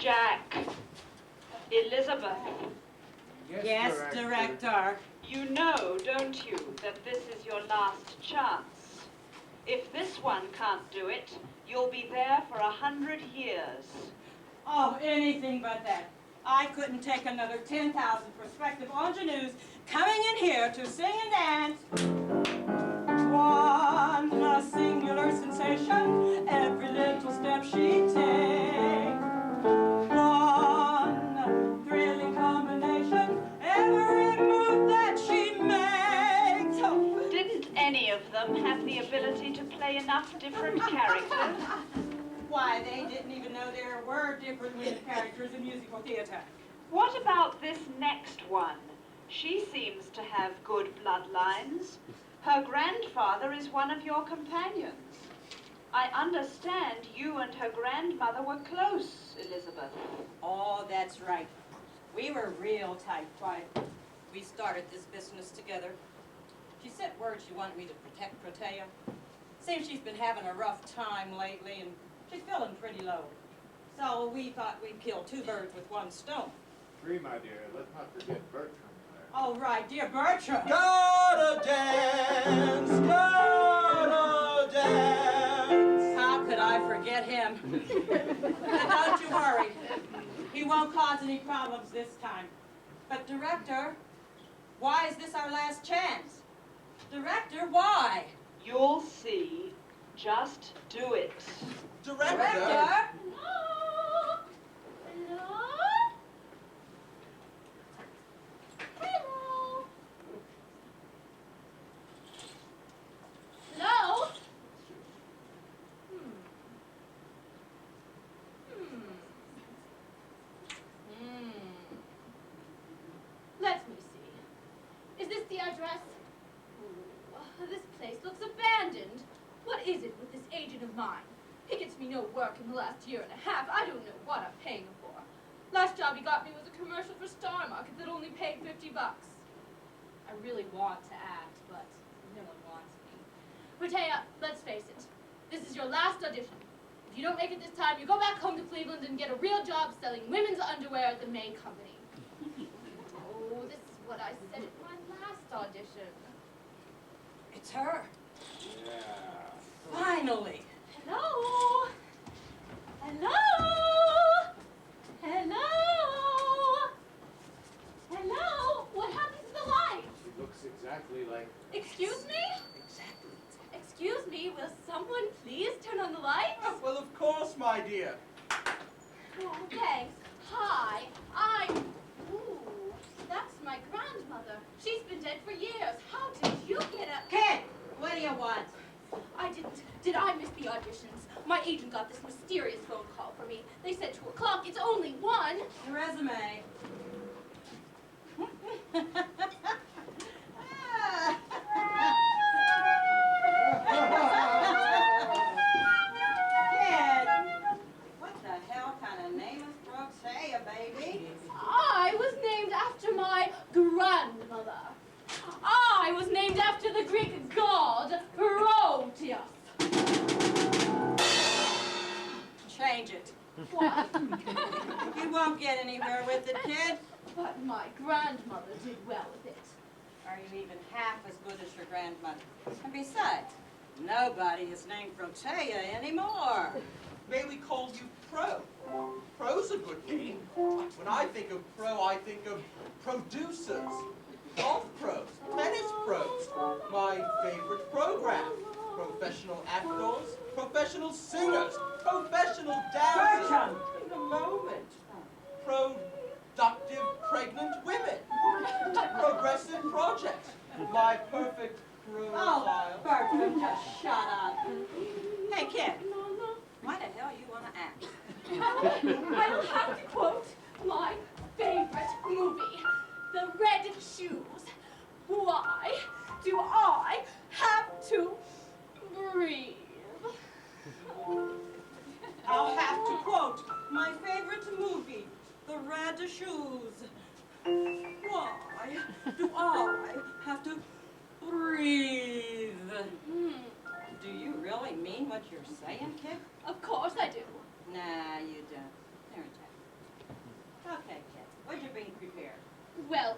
Jack. Elizabeth. Yes, Director. You know, don't you, that this is your last chance. If this one can't do it, you'll be there for 100 years. Oh, anything but that. I couldn't take another 10,000 prospective ingenues coming in here to sing and dance. One a singular sensation, every little step she takes. One thrilling combination, every move that she makes. Oh. Didn't any of them have the ability to play enough different characters? Why, they didn't even know there were different women characters in musical theater. What about this next one? She seems to have good bloodlines. Her grandfather is one of your companions. I understand you and her grandmother were close, Elizabeth. Oh, that's right. We were real tight. Why, we started this business together. She sent word she wanted me to protect Protea. Seems she's been having a rough time lately, and she's feeling pretty low. So we thought we'd kill two birds with one stone. 3, my dear. Let's not forget Bertram there. Oh, right, dear Bertram. Gotta dance, gotta dance. How could I forget him? But don't you worry. He won't cause any problems this time. But, Director, why is this our last chance? Director, why? You'll see. Just do it. Director? Hello? Hello? Hello? Hello? Let me see. Is this the address? Ooh, this place looks abandoned. What is it with this agent of mine? He gets me no work in the last year and a half. I don't know what I'm paying him for. Last job he got me was a commercial for Star Market that only paid $50. I really want to act, but no one wants me. Protea, let's face it. This is your last audition. If you don't make it this time, you go back home to Cleveland and get a real job selling women's underwear at the May Company. Oh, this is what I said at my last audition. It's her. Yeah. Finally. Hello? Hello? Hello? Hello? What happened to the light? She looks exactly like... Excuse me? Exactly. Excuse me, will someone please turn on the lights? Oh, well, of course, my dear. Oh, thanks. Hi, Ooh, that's my grandmother. She's been dead for years. How did you get up? Kid, what do you want? I didn't. Did I miss the auditions? My agent got this mysterious phone call for me. They said 2 o'clock. It's only 1. Your resume. Kid, what the hell kind of name is Protea, baby? I was named after my grandmother. I was named after the Greek god Proteus. Change it. What? You won't get anywhere with it, kid. But my grandmother did well with it. Are you even half as good as your grandmother? And besides, nobody is named Protea anymore. May we call you Pro? Pro's a good name. When I think of Pro, I think of producers, golf pros, tennis pros, my favorite program, professional actors, professional singers, professional dancers. Bertram! In a moment. Productive pregnant women. Progressive projects. My perfect profile. Oh, Bertram, just shut up. Hey, kid, why the hell you want to act? I'll have to quote my favorite movie, The Red Shoes. Why do I have to breathe? I'll have to quote my favorite movie, The Red Shoes. Why do I have to breathe? Do you really mean what you're saying, kid? Of course I do. Nah, you don't. There, Jack. Okay, kid. What'd you bring prepared? Well,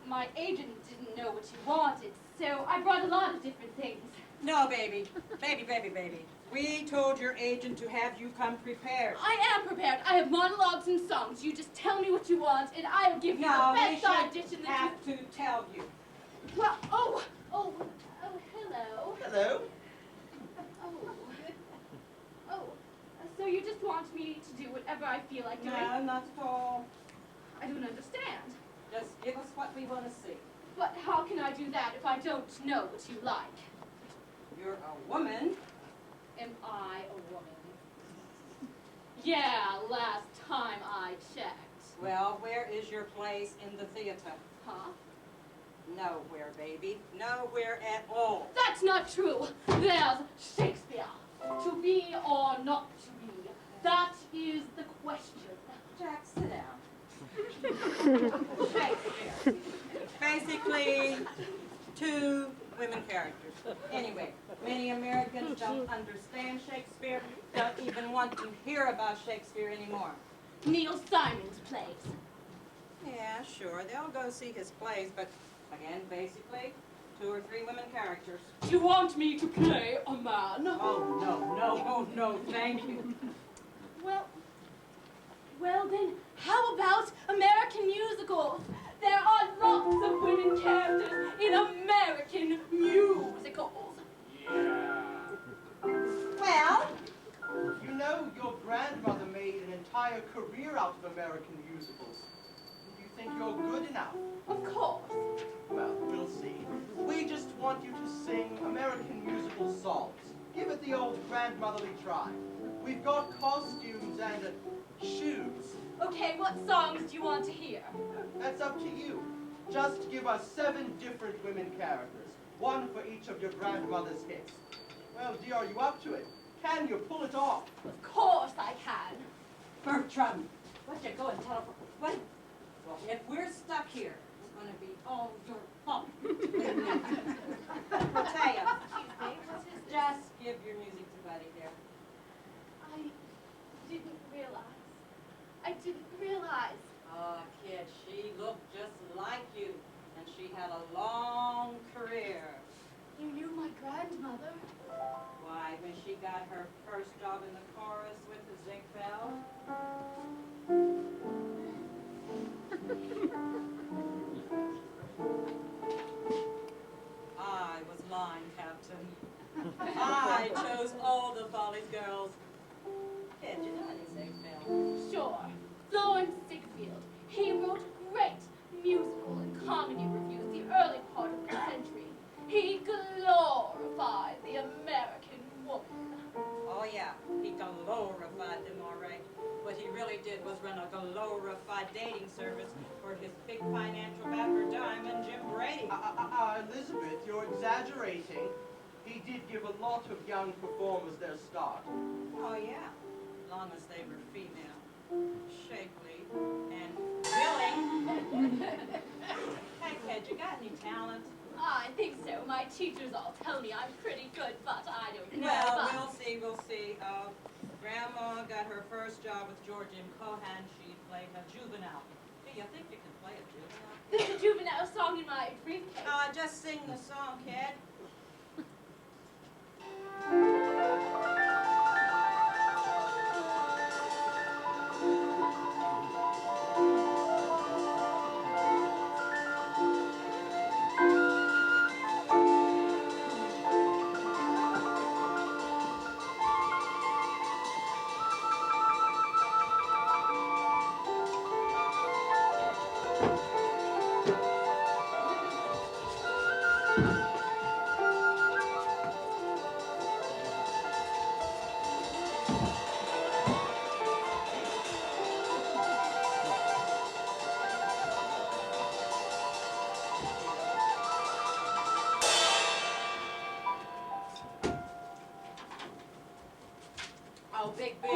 my agent didn't know what you wanted, so I brought a lot of different things. No, baby. Baby. We told your agent to have you come prepared. I am prepared. I have monologues and songs. You just tell me what you want, and I will give you the best audition that have to tell you. Well, oh, hello. Hello. So you just want me to do whatever I feel like doing? No, not at all. I don't understand. Just give us what we want to see. But how can I do that if I don't know what you like? You're a woman. Am I a woman? Yeah, last time I checked. Well, where is your place in the theater? Huh? Nowhere, baby. Nowhere at all. That's not true. There's Shakespeare. To be or not to be, that is the question. Jack, sit down. Shakespeare. Basically, 2 women characters. Anyway, many Americans don't understand Shakespeare, don't even want to hear about Shakespeare anymore. Neil Simon's plays. Yeah, sure, they'll go see his plays, but again, basically, 2 or 3 women characters. You want me to play a man? Oh, no, thank you. Well then, how about American musicals? There are lots of women characters in American musicals. Yeah. Well, You know, your grandmother made an entire career out of American musicals. Do you think you're good enough? Of course. Well, we'll see. We just want you to sing American musical songs. Give it the old grandmotherly try. We've got costumes and shoes. Okay, what songs do you want to hear? That's up to you. Just give us 7 different women characters, 1 for each of your grandmother's hits. Well, dear, are you up to it? Can you pull it off? Of course I can. Bertram, what you go and tell her? What? Well, if we're stuck here, it's going to be all your fault. Protea, Excuse me, what is this? just give your music to Buddy there. I didn't realize. Oh, kid, she looked just like you, and she had a long career. You knew my grandmother? Why, when she got her first job in the chorus with the Zinc Bell? I was line captain. I chose all the Follies girls. Kid, you know any Zinc Bell? Sure. Florence Ziegfeld. He wrote great musical and comedy reviews the early part of the century. He glorified the American woman. Oh yeah, he glorified them all right. What he really did was run a glorified dating service for his big financial backer diamond, Jim Brady. Elizabeth, you're exaggerating. He did give a lot of young performers their start. Oh yeah, as long as they were female, shapely, and willing. Hey kid, you got any talent? I think so. My teachers all tell me I'm pretty good, but I don't know. Well, but- we'll see. Grandma got her first job with George M. Cohan. She played a juvenile. Do you think you can play a juvenile? There's a juvenile song in my briefcase. Just sing the song, kid. Oh, Big B,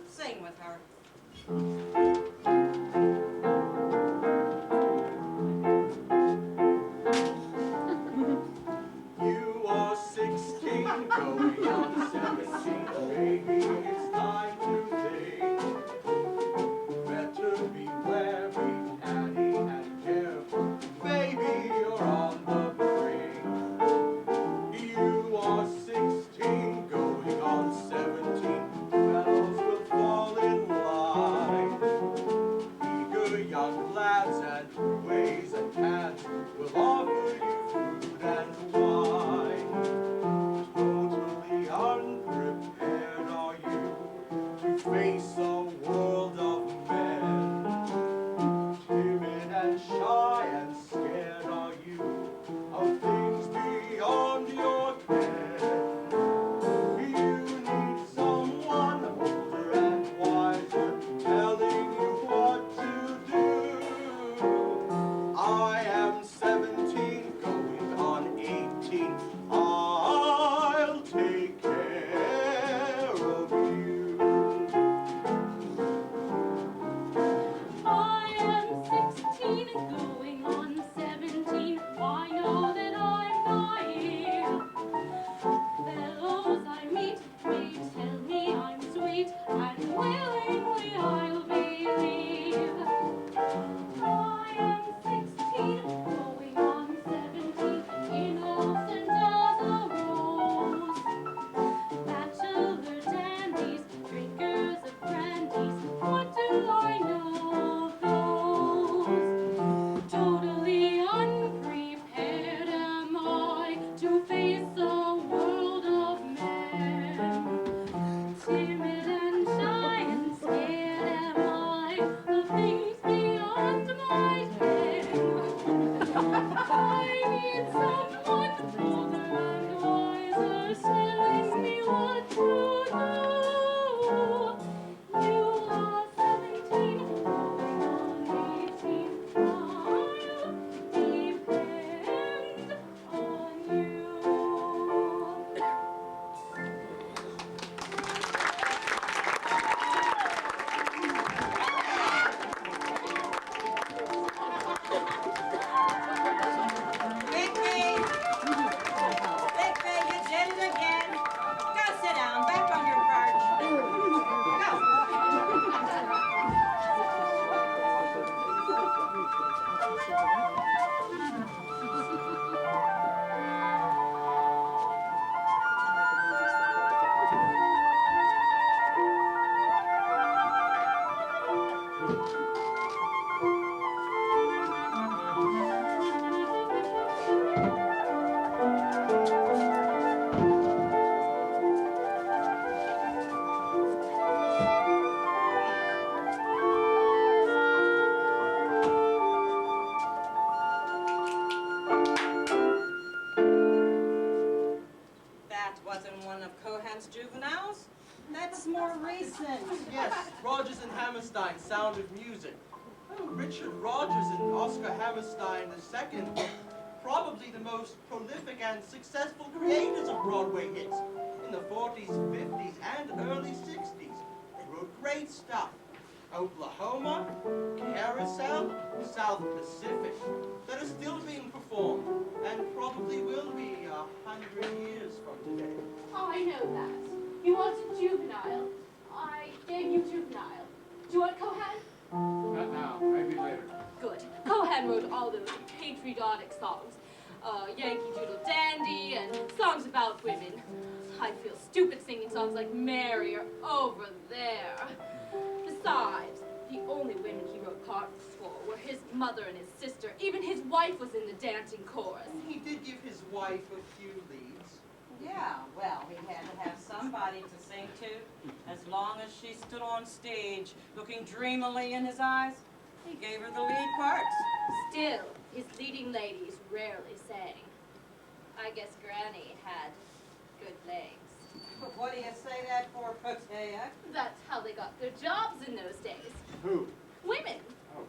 sing with her. You are 16, going on 17, baby, it's time to think. Better be face a world of men. Timid and shy and scared are you of things beyond your ken. You need someone older and wiser telling you what to do. I am 17, going on 18. I'll take care of you. I am 16 and going on 17. I know that I'm naive. Fellows I meet may tell me I'm sweet, and willingly I'll believe. I am 16, going on 17, innocent as a rose. Bachelor dandies, drinkers of brandies, what do I know of those? Totally unprepared am I to face a world of men. Timid and shy and scared am I of things beyond my ken. I need someone older and wiser telling me what to do. You are 17, going on 18. I'll depend on you. Bigby! Bigby, you did it again. Go sit down, back on your perch. Go. That wasn't one of Cohan's juveniles. That's more recent. Yes, Rogers and Hammerstein, Sound of Music. Oh, Richard Rogers and Oscar Hammerstein II, probably the most prolific and successful creators of Broadway hits in the 40s, 50s, and early 60s. They wrote great stuff. Oklahoma, Carousel, South Pacific, that are still being performed, and probably will be 100 years from today. I know that. You wanted juvenile. I gave you juvenile. Do you want Cohan? Not now, maybe later. Good. Cohan wrote all those patriotic songs. Yankee Doodle Dandy and songs about women. I feel stupid singing songs like Mary or Over There. Besides, the only women he wrote parts for were his mother and his sister. Even his wife was in the dancing chorus. He did give his wife a few leads. Yeah, well, he had to have somebody to sing to. As long as she stood on stage, looking dreamily in his eyes, he gave her the lead parts. Still, his leading ladies rarely sang. I guess Granny had good legs. But what do you say that for, Protea? That's how they got their jobs in those days. Who? Women. Oh,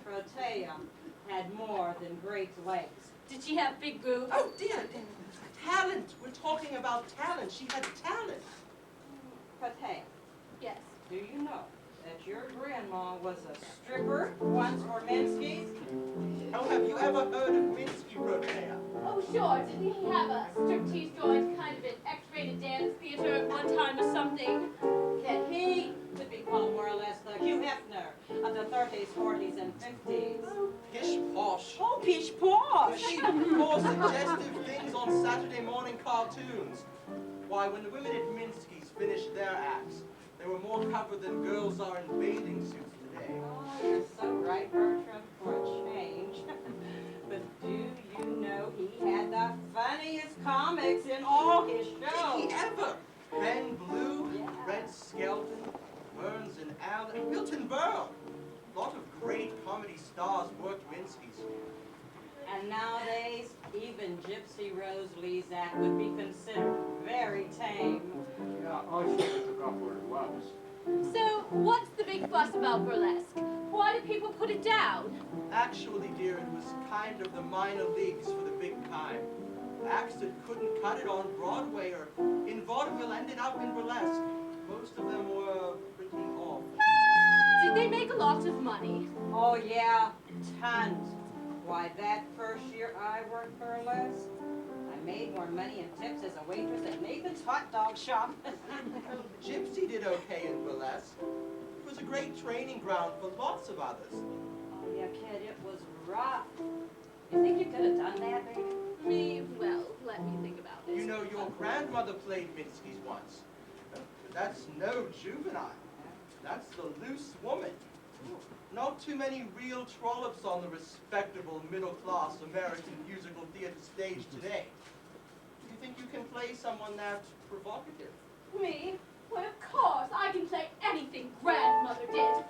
Protea had more than great legs. Did she have big boobs? Oh dear, talent. We're talking about talent. She had talent. Protea, Yes. do you know that your grandma was a stripper once for Minsky's? Oh, have you ever heard of Minsky, Protea? Oh, sure. Didn't he have a striptease joint, kind of an X-rated dance theater at one time or something? That he could be called more or less the Hugh Hefner of the 30s, 40s, and 50s. Pish posh. Oh, pish posh! She wore suggestive things on Saturday morning cartoons. Why, when the women at Minsky's finished their acts, they were more covered than girls are in bathing suits today. Oh, you're so right, Bertram, for a change. But do you know he had the funniest comics in all his Did shows? he ever? Ben Blue, Yeah. Red Skelton, Fulton Burl. A lot of great comedy stars worked Minsky's. And nowadays, even Gypsy Rose Lezak would be considered very tame. Yeah, oh, she took off where it was. So, what's the big fuss about burlesque? Why do people put it down? Actually, dear, it was kind of the minor leagues for the big time. Acts that couldn't cut it on Broadway or in vaudeville ended up in burlesque. Most of them were pretty awful. Did they make a lot of money? Oh yeah, tons. Why, that first year I worked burlesque, I made more money in tips as a waitress at Nathan's hot dog shop. Gypsy did okay in burlesque. It was a great training ground for lots of others. Oh yeah, kid, it was rough. You think you could have done that, baby? Me? Well, let me think about it. You know, your grandmother played Minsky's once. But that's no juvenile. That's the loose woman. Not too many real trollops on the respectable middle-class American musical theater stage today. Do you think you can play someone that provocative? Me? Why, of course, I can play anything grandmother did.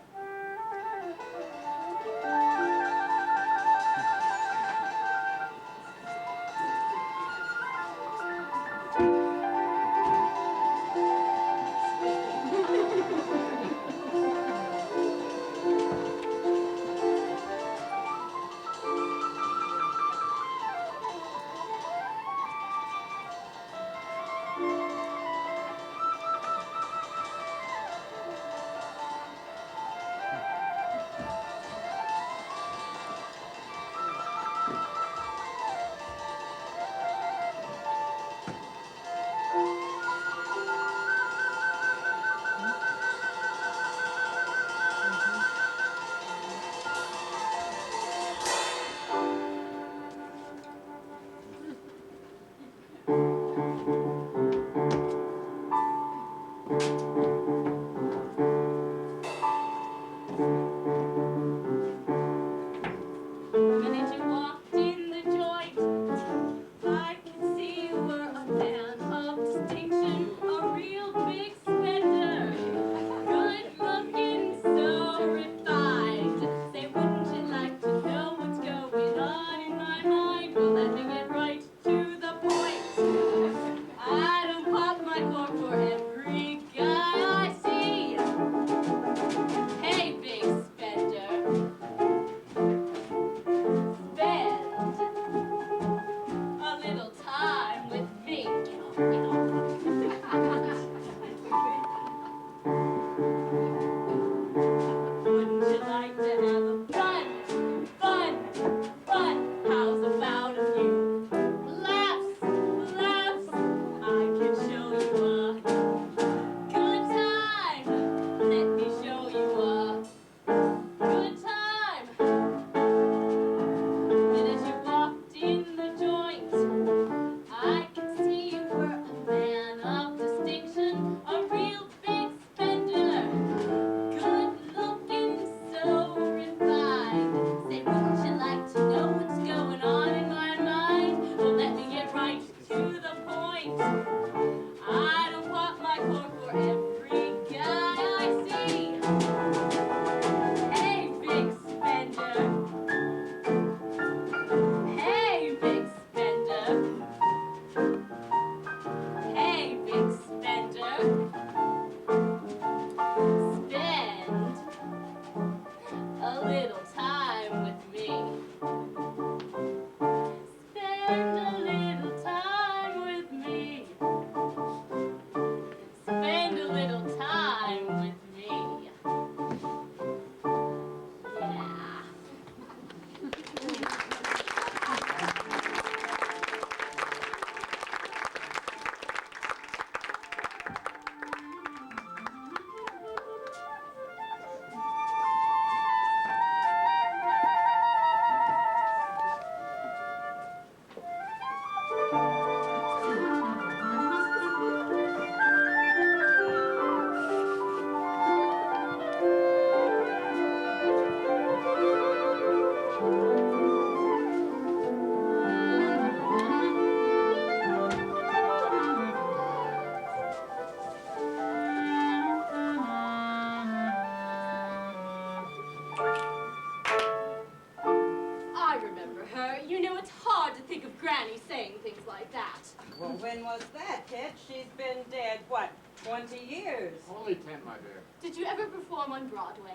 She's been dead, what, 20 years? Only 10, my dear. Did you ever perform on Broadway?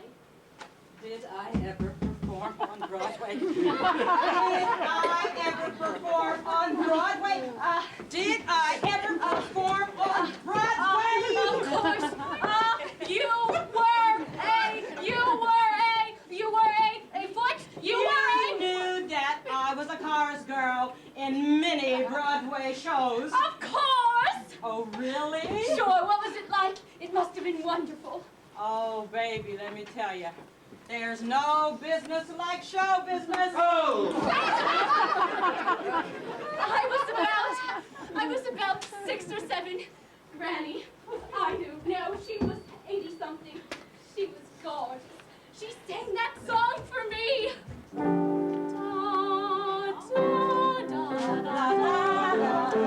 Did I ever perform on Broadway? Did I ever perform on Broadway? Did I ever perform on Broadway? Of course. You knew that I was a chorus girl in many Broadway shows. Of course. Oh, really? Sure, what was it like? It must have been wonderful. Oh, baby, let me tell you. There's no business like show business. Oh! I was about 6 or 7. Granny, I knew. No, she was 80-something. She was gorgeous. She sang that song for me. Da, da, da, da, da, da.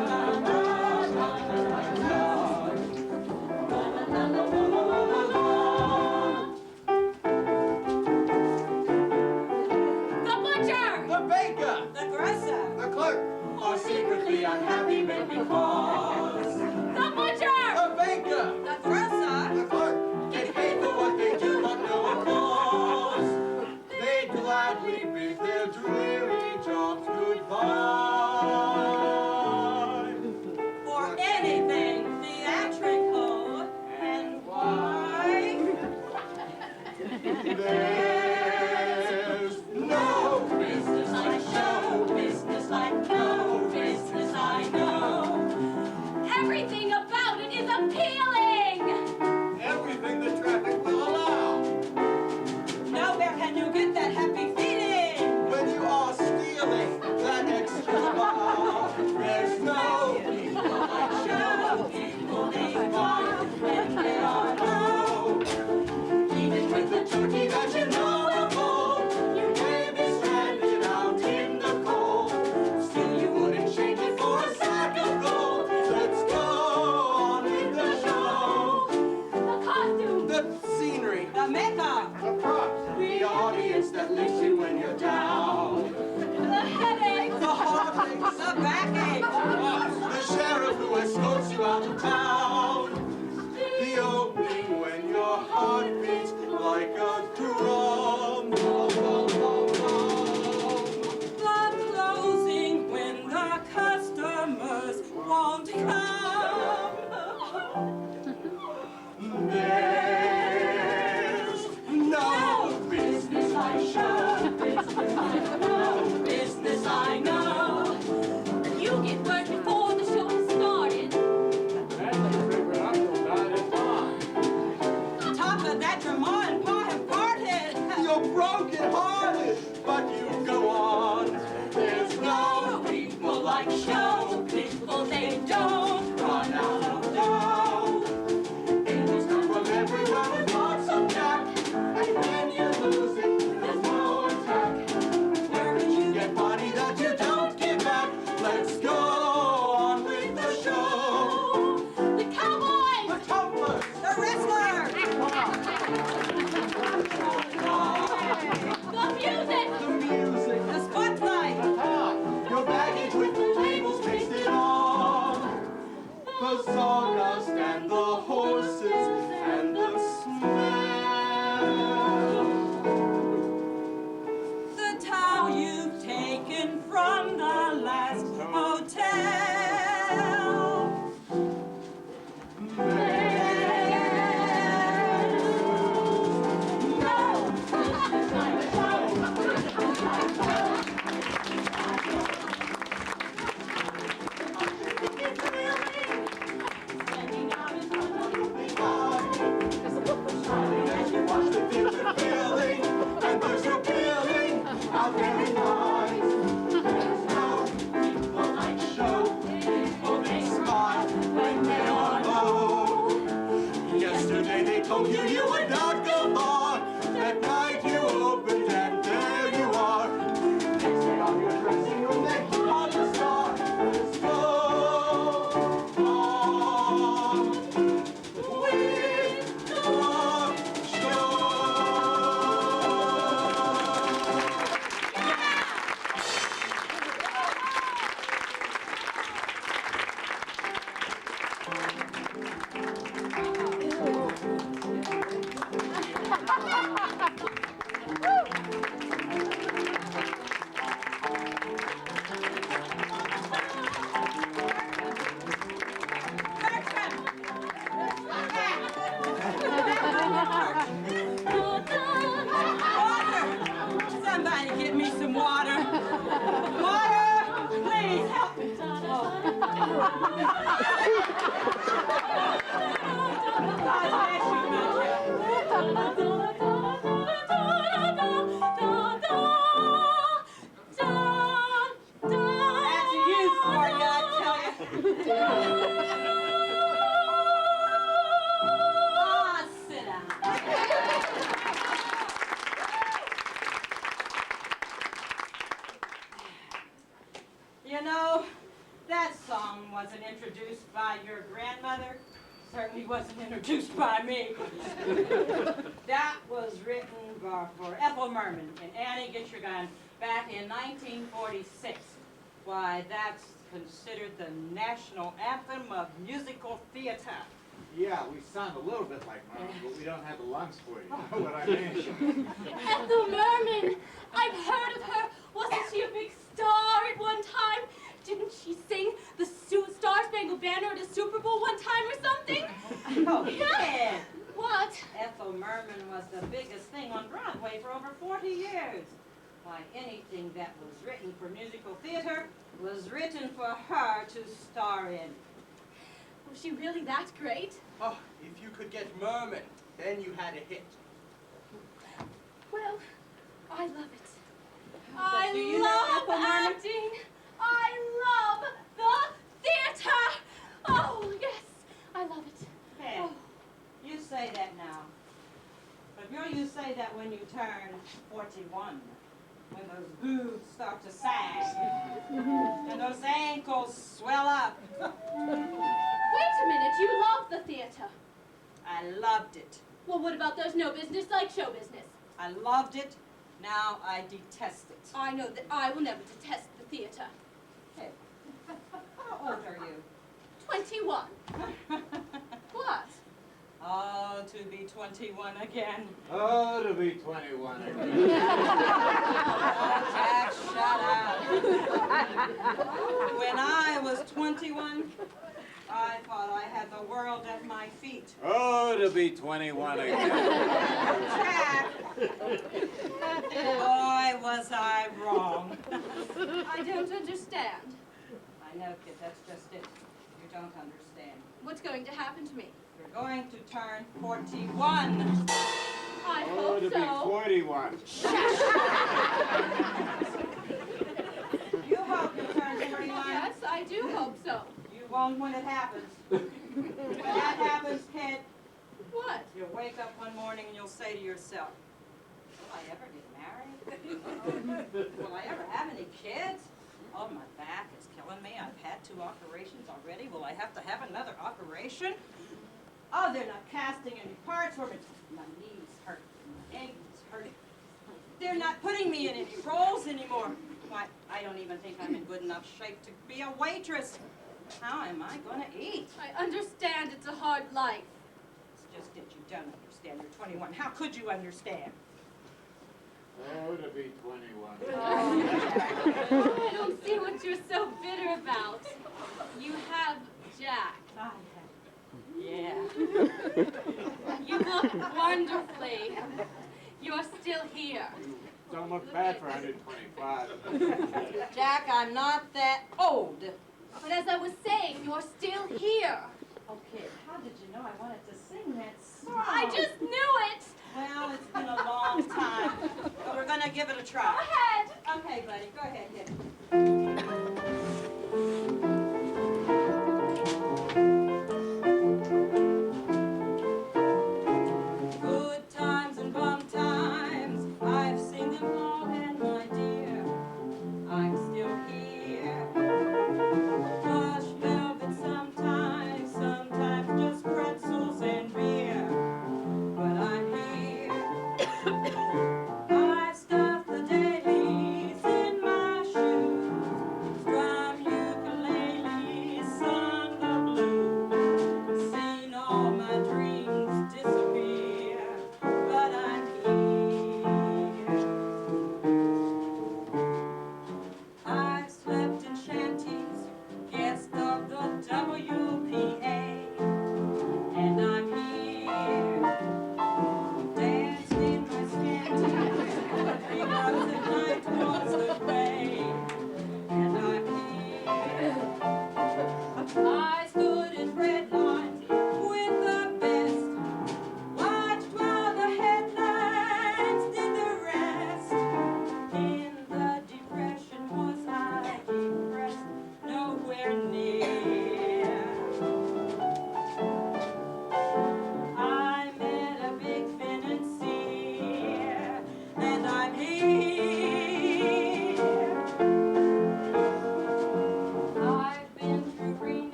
Are secretly unhappy men because The butcher! the baker, The dresser, the clerk get paid for what they do not know of cause. They gladly bid their dreary jobs goodbye. for anything theatrical, and why? There's no business like show business like no business I know. Everything about it is appealing! Everything the traffic will allow. Nowhere can you get that happy feeling. When you are stealing that extra mile, there's no people like show people they want when they are low. Even with the turkey that you know will fold, you may be stranded out in the cold. Still you wouldn't change it for a sack of gold. Let's go on with the show. The costume! The scenery, The makeup, the props, the audience that lifts you when you're down. The headaches! The heartaches, the backache, the sheriff who escorts you out of town. The opening when your heart beats like a drum. the closing when the customers won't come. There's no business I show, no business I know. You get word before the show has started. That's a favorite uncle died in mine. Top of that, your ma and pa have parted. You're broken hearted, but you go on. There's no people like show people, they don't run out of dough. Angels come from everywhere with lots of jack, and when you lose it, there's no attack. Where can you get money that you don't give back? Let's go on with the show. The cowboys! The tumblers, The wrestler, The music! the music, the spotlight, the town, your baggage with the labels pasted on. The sawdust and the horses and the smell. the towel you've taken from the last hotel. As you watch the theater filling, and there's no feeling out there in mind. There's no people like show people, they smile when they are low. Yesterday they told you you would not go far. That night you opened and there you are. Next day on your dressing room they on the star. Let's go on with the show. Mother certainly wasn't introduced by me. That was written for Ethel Merman in Annie Get Your Gun back in 1946. Why, that's considered the national anthem of musical theater. Yeah, we sound a little bit like Mom, but we don't have the lungs for you. You know what I mean? Ethel Merman! I've heard of her. Wasn't she a big star at one time? Didn't she sing the Star Spangled Banner at a Super Bowl one time or something? Oh, yeah. What? Ethel Merman was the biggest thing on Broadway for over 40 years. Why, anything that was written for musical theater was written for her to star in. Was she really that great? Oh, if you could get Merman, then you had a hit. Well, I love it. But do you know love Ethel Merman? acting. I love the theater. Oh, yes, I love it. Hey, Oh. you say that now. But girl, you say that when you turn 41. When those boobs start to sag. And those ankles swell up. Wait a minute, you love the theater. I loved it. Well, what about those no business like show business? I loved it. Now I detest it. I know that I will never detest the theater. Hey, how old are you? 21. What? Oh, to be 21 again. Oh, to be 21 again. Oh, Jack, shut up. When I was 21, I thought I had the world at my feet. Oh, to be 21 again. Jack! Boy, was I wrong. I don't understand. I know, kid, that's just it. You don't understand. What's going to happen to me? You're going to turn 41. I Oh, hope to be so. 41. You hope you turn 41. Yes, I do hope so. You won't when it happens. When that happens, kid, What? you'll wake up one morning and you'll say to yourself, will I ever get married? Will I ever have any kids? Oh, my back is killing me. I've had 2 operations already. Will I have to have another operation? Oh, they're not casting any parts for me. My knees hurt. My ankles hurt. They're not putting me in any roles anymore. Why, I don't even think I'm in good enough shape to be a waitress. How am I going to eat? I understand it's a hard life. It's just that you don't understand. You're 21. How could you understand? Oh, to be 21. I don't see what you're so bitter about. You have Jack. Yeah. You look wonderfully. You're still here. Don't look bad for 125. Jack, I'm not that old. But as I was saying, you're still here. Okay, how did you know I wanted to sing that song? I just knew it. Well, it's been a long time, but we're going to give it a Go try. ahead. Okay, buddy, go ahead, kid. Good times and bum times, I've seen them all, and my dear, I'm still here. Plush velvet sometimes, sometimes just pretzels and beer. But I'm here. I've stuffed the dailies in my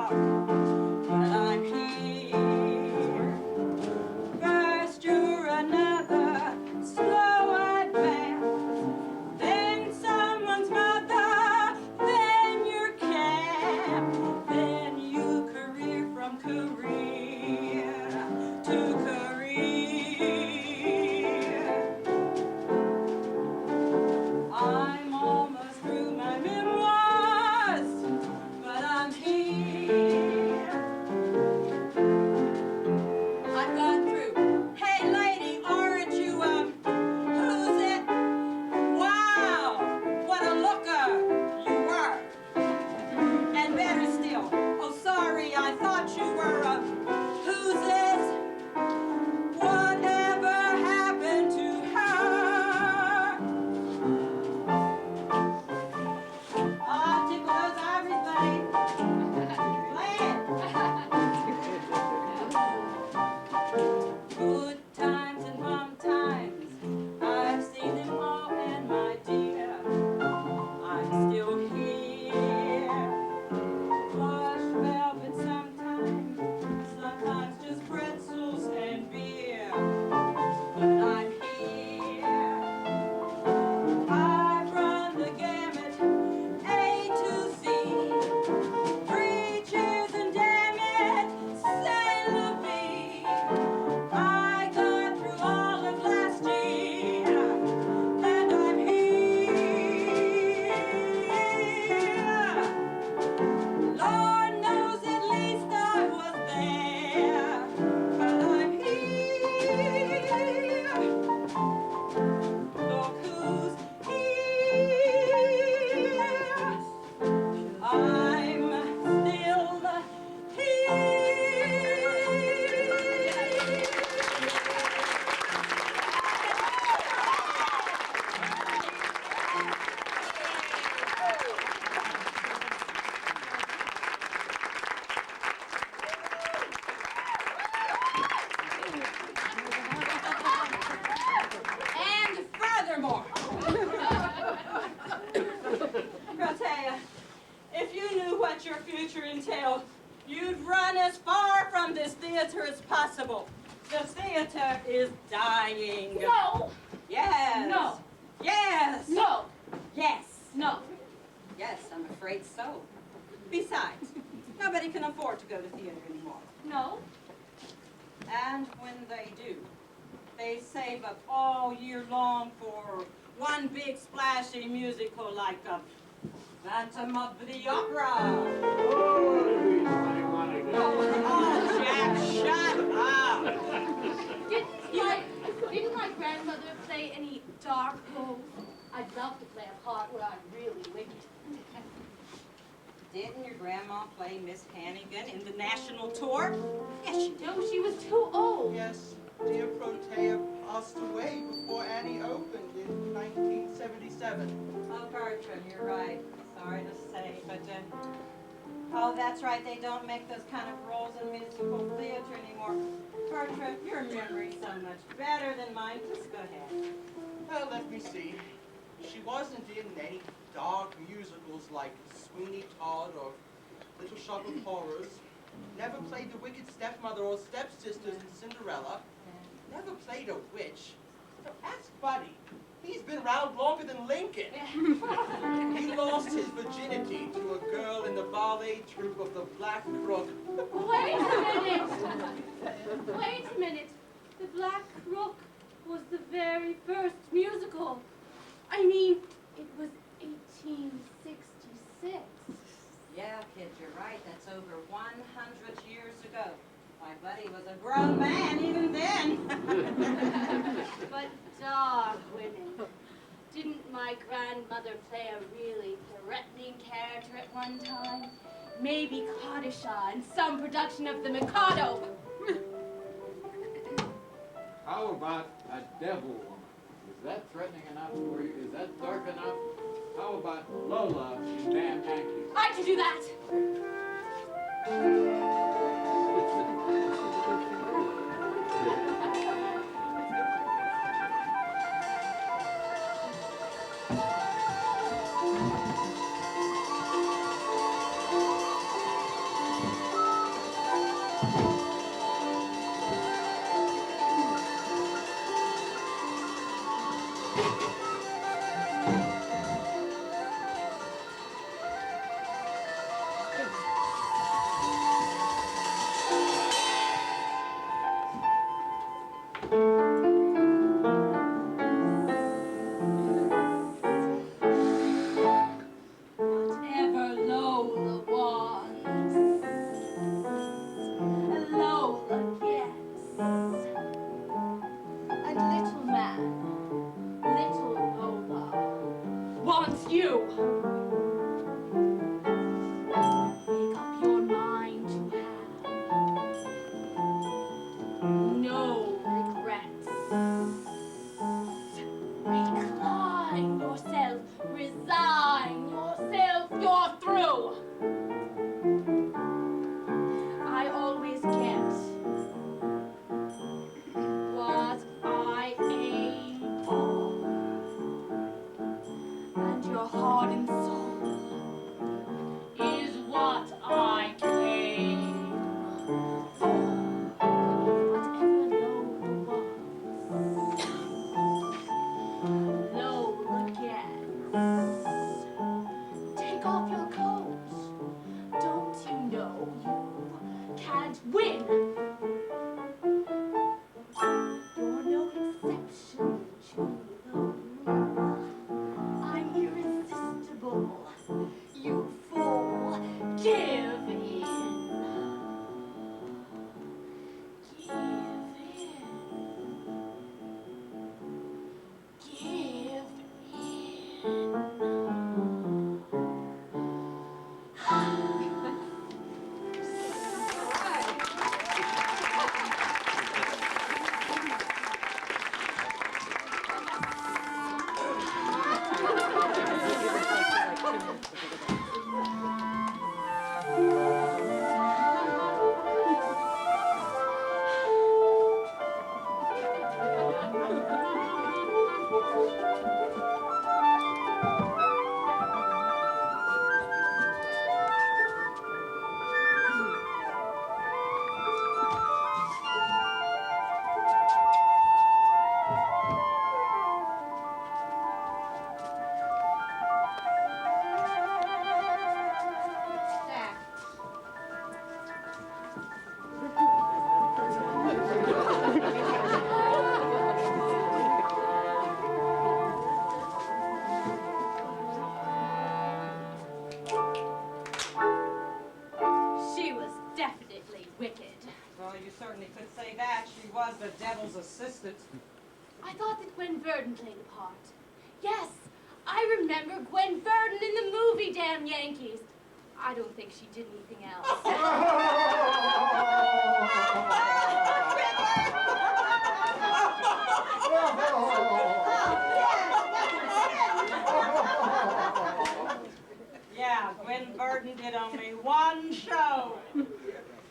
dark, but I'm here. First you're another slow advance, then someone's mother, then your camp, then you career from career to career. I'm almost through my memoirs, but I'm here. I've gone through. Hey lady, aren't you, who's it? Wow, what a looker you were. And better still, oh sorry, I thought you were, who's this? Whatever happened to her? Ah, ticklers, everybody. Play it. Good times and bum times, I've seen them all, and my dear, I'm still here. Plush velvet sometimes just pretzels and beer, but I'm here. I've run the gamut, A to Z. Three cheers and damn it, say la vie. I got through all of last year, and I'm here. Lord knows at least I was there, but I'm here. Look who's here. I'm still And furthermore, Protea, if you knew what your future entailed, you'd run as far from this theater as possible. The theater is dying. No! Yes. No! Yes. No! Yes. No! Yes, I'm afraid so. Besides, nobody can afford to go to theater anymore. No! And when they do, they save up all year long for one big splashy musical like Phantom of the Opera. Oh, we might want to go. Oh, Jack, shut up! Didn't my grandmother play any dark roles? I'd love to play a part where I'm really wicked. Didn't your grandma play Miss Hannigan in the national tour? Yes, she did. No, she was too old. Yes, dear Protea passed away before Annie opened in 1977. Oh, Bertram, you're right. Sorry to say, but, oh, that's right, they don't make those kind of roles in musical theater anymore. Bertram, your memory's so much better than mine. Just go ahead. Well, let me see. She wasn't in any dark musicals like Sweeney Todd or Little Shop of Horrors. Never played the wicked stepmother or stepsisters in Cinderella. Never played a witch. So ask Buddy. He's been around longer than Lincoln. He lost his virginity to a girl in the ballet troupe of the Black Crook. Wait a minute! Wait a minute. The Black Crook was the very first musical. I mean, it was 1866. Yeah, kid, you're right. That's over 100 years ago. My buddy was a grown man even then. But dark women. Didn't my grandmother play a really threatening character at one time? Maybe Kadisha in some production of The Mikado. How about a devil woman? Is that threatening enough for you? Is that dark enough? How about Lola in Damn Yankees? I could do that. Whatever Lola wants, Lola gets. And little man, little Lola, wants you. Make up your mind to have no regrets. Recline yourself, resign yourself, you're through. I always get what I aim for, and your heart and soul is what I came for. Whatever Lola wants, Lola gets. Take off your coat. Don't you know you can't win? You're no exception to the rule. I'm irresistible. You fool, give in. Give in. Give She was definitely wicked. Well, you certainly could say that. She was the devil's assistant. I thought that Gwen Verdon played a part. Yes, I remember Gwen Verdon in the movie Damn Yankees. I don't think she did anything else. Yeah, Gwen Verdon did only one show.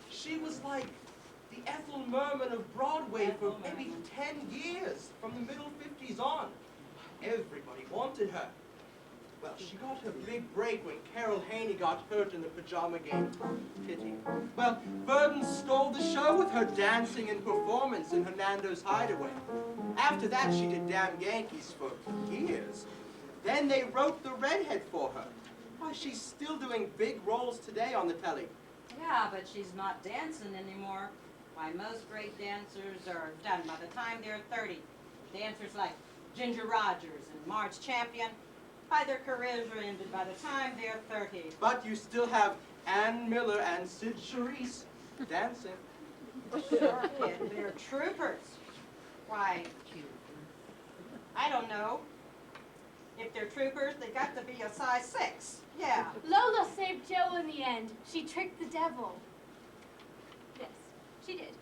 She was like the Ethel Merman of Broadway for maybe 10 years, from the middle 50s on. Everybody wanted her. Well, she got her big break when Carol Haney got hurt in the pajama game. Pity. Well, Verdon stole the show with her dancing and performance in Hernando's Hideaway. After that, she did Damn Yankees for years. Then they wrote The Redhead for her. Why, she's still doing big roles today on the telly. Yeah, but she's not dancing anymore. Why, most great dancers are done by the time they're 30. Dancers like Ginger Rogers and Marge Champion, why, their careers are ended by the time they're 30. But you still have Ann Miller and Sid Charisse dancing. Sure, kid, they're troopers. Why, I don't know. If they're troopers, they got to be a size 6. Yeah. Lola saved Joe in the end. She tricked the devil. Yes, she did.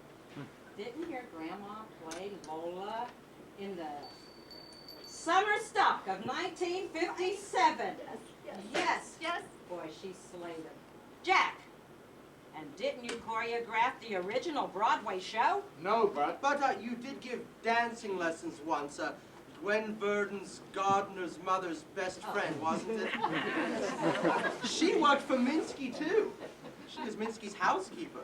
Didn't your grandma play Lola in the summer stock of 1957? Yes. Yes. Boy, she slayed it. Jack, and didn't you choreograph the original Broadway show? No, but you did give dancing lessons once. Gwen Verdon's gardener's mother's best friend, wasn't it? She worked for Minsky, too. She is Minsky's housekeeper.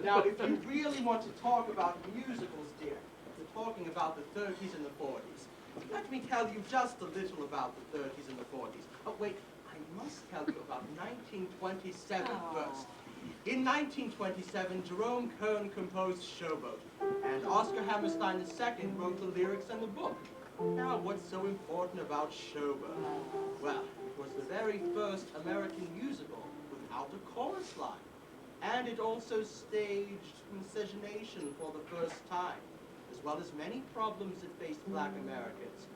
Now, if you really want to talk about musicals, dear, we're talking about the 30s and the 40s. Let me tell you just a little about the 30s and the 40s. Oh, wait, I must tell you about 1927 first. In 1927, Jerome Kern composed Showboat, and Oscar Hammerstein II wrote the lyrics and the book. Now, what's so important about Showboat? Well, it was the very first American musical without a chorus line. And it also staged miscegenation for the first time, as well as many problems that faced black Americans.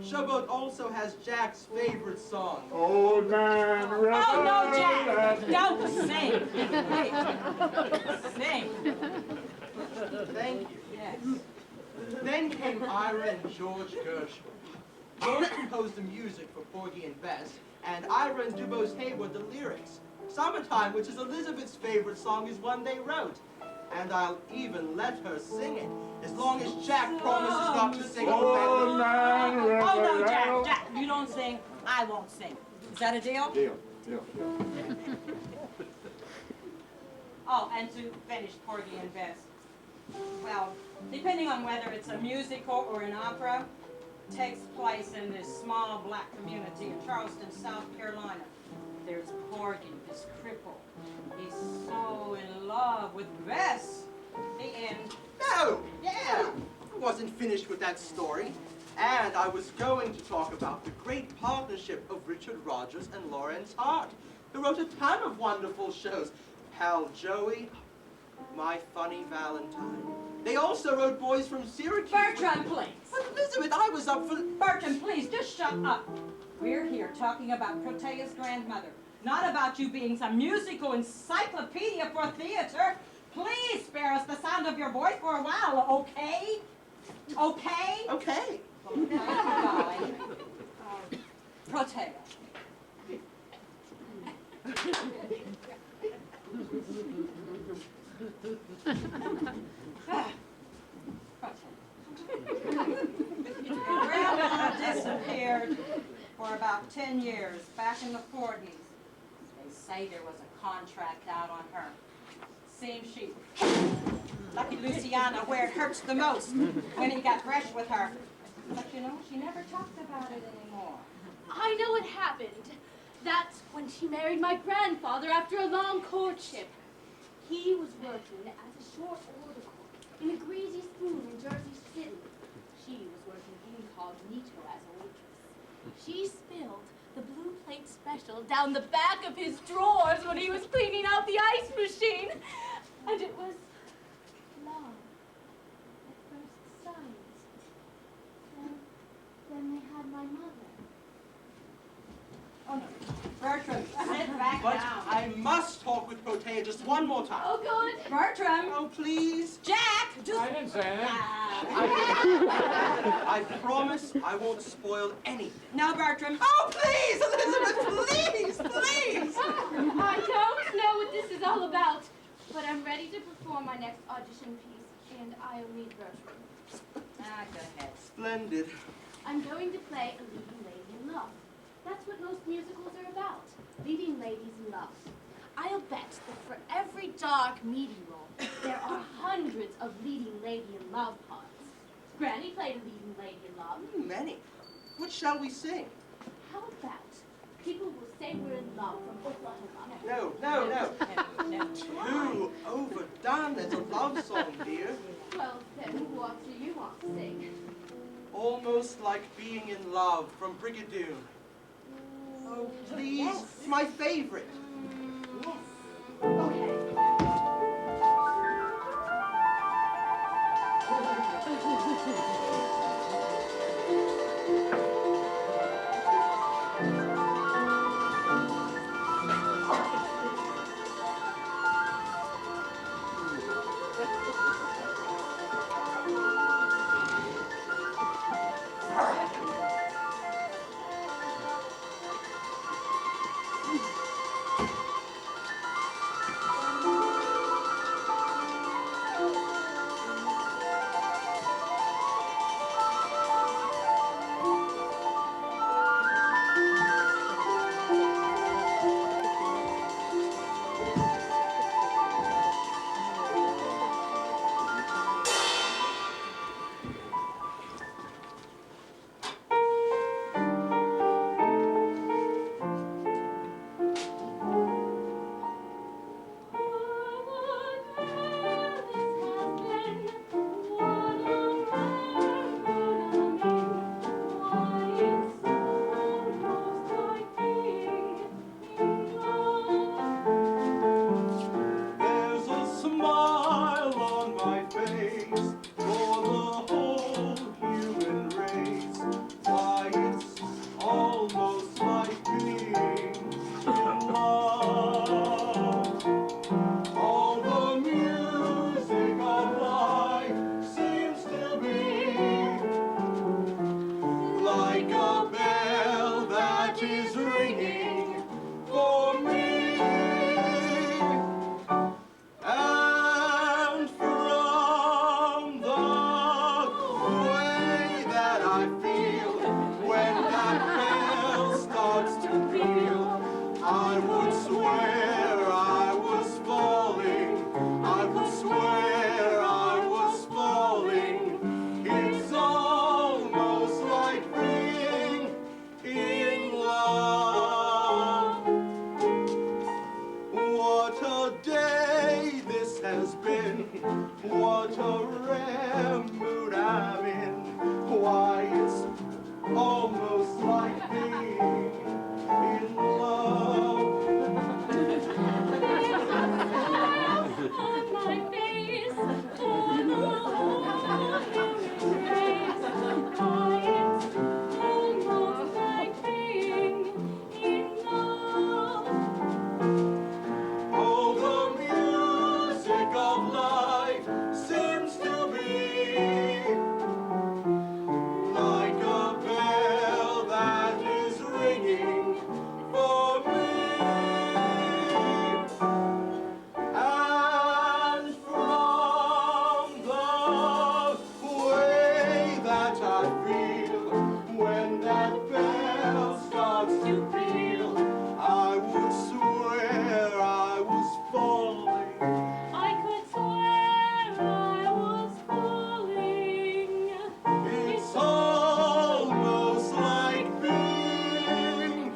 Showboat also has Jack's favorite song. Old man, Oh, no, Jack! Don't sing! Sing! Thank you. Yes. Then came Ira and George Gershwin. George composed the music for Porgy and Bess, and Ira and DuBose Hayward the lyrics. Summertime, which is Elizabeth's favorite song, is one they wrote. And I'll even let her sing it, as long as Jack promises not to sing a Old man, Oh, no, Jack, Jack, you don't sing, I won't sing. Is that a deal? Deal. Oh, and to finish Porgy and Bess. Well, depending on whether it's a musical or an opera, it takes place in this small black community in Charleston, South Carolina. There's Porgy, this cripple. He's so in love with Bess. The end. No! Yeah! I wasn't finished with that story. And I was going to talk about the great partnership of Richard Rodgers and Lawrence Hart, who wrote a ton of wonderful shows. Pal Joey, My Funny Valentine. They also wrote Boys from Syracuse. Bertram, please. But Elizabeth, I was up for... Bertram, please, just shut up. We're here talking about Protea's grandmother, not about you being some musical encyclopedia for theater. Please spare us the sound of your voice for a while, okay? Okay? Okay. Darling. Protea. Grandma disappeared for about 10 years, back in the 40s. They say there was a contract out on her. Seems she lucky Luciana where it hurts the most when he got fresh with her. But you know, she never talked about it anymore. I know what happened. That's when she married my grandfather after a long courtship. He was working as a short order cook in a greasy spoon in Jersey City. She was working incognito as a waitress. She spilled the blue plate special down the back of his drawers when he was cleaning out the ice machine. And it was love at first sight. Then they had my mother. Oh no. Bertram, sit back But down. I must talk with Protea just one more time. Oh, good. Bertram! Oh, please. Jack! Just... I didn't say anything. I promise I won't spoil anything. No, Bertram. Oh, please, Elizabeth, please, please. I don't know what this is all about, but I'm ready to perform my next audition piece, and I'll meet Bertram. Go ahead. Splendid. I'm going to play a leading lady in love. That's what most musicals are about, leading ladies in love. I'll bet that for every dark, meaty role, there are hundreds of leading lady in love parts. Granny played a leading lady in love. Many. What shall we sing? How about People Will Say We're in Love from Oklahoma? No. No. Too overdone as a love song, dear. Well, then what do you want to sing? Almost Like Being in Love from Brigadoon. Oh, please. Yes. It's my favorite. Okay. what a rare mood I'm in. Why, it's almost like being in love. On my face, for the whole human race. Why, it's almost like being in love. Oh, the music of life seems to be like a bell that is ringing for me. And from the way that I feel when that bell starts to peal, I would swear I was falling. I could swear I was falling. It's almost like being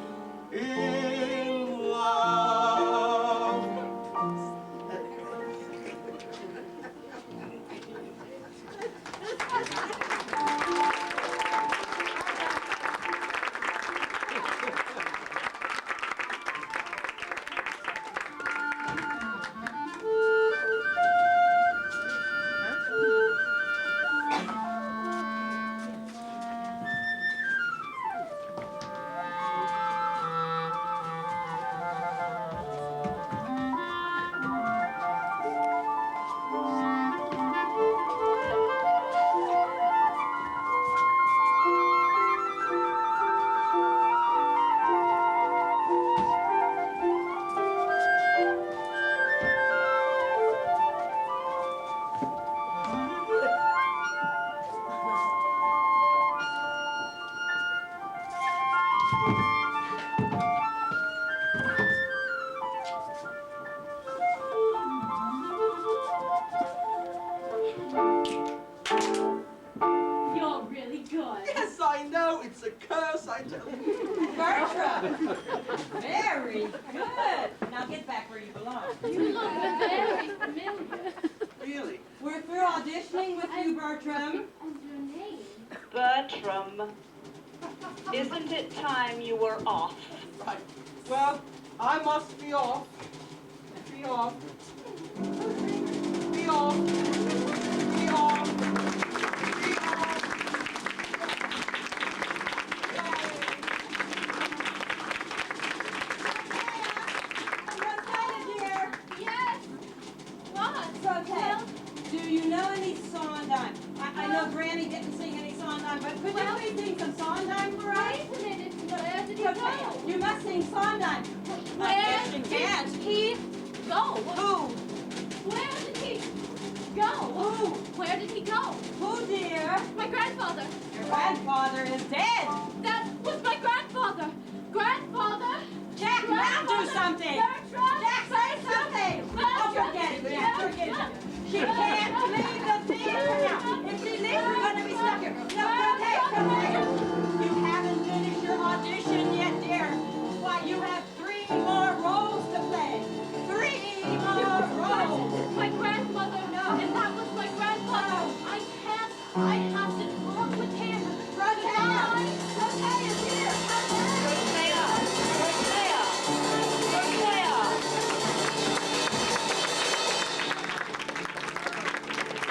in love. You're really good. Yes, I know. It's a curse, I tell you. Bertram! Very good. Now get back where you belong. You look very familiar. Really? We're through auditioning with you, Bertram. And your name? Bertram, isn't it time you were off? Right. Well, I must be off. Be off. Be off. Be off. Be off. Yes. What? Well, do you know any Sondheim? I know Granny didn't sing any Sondheim, but could you please sing some Sondheim for us? Wait a minute. Where did he Protea, go? you must sing Sondheim. Where Yes, you did can. he go? Who? Where did he go? Who? Where did he go? Who, dear? My grandfather. Your grandfather is dead. That was my grandfather. Grandfather. Jack, now do something. Bertram. Jack, say something. Oh, forget it, Jack. Forget it. She can't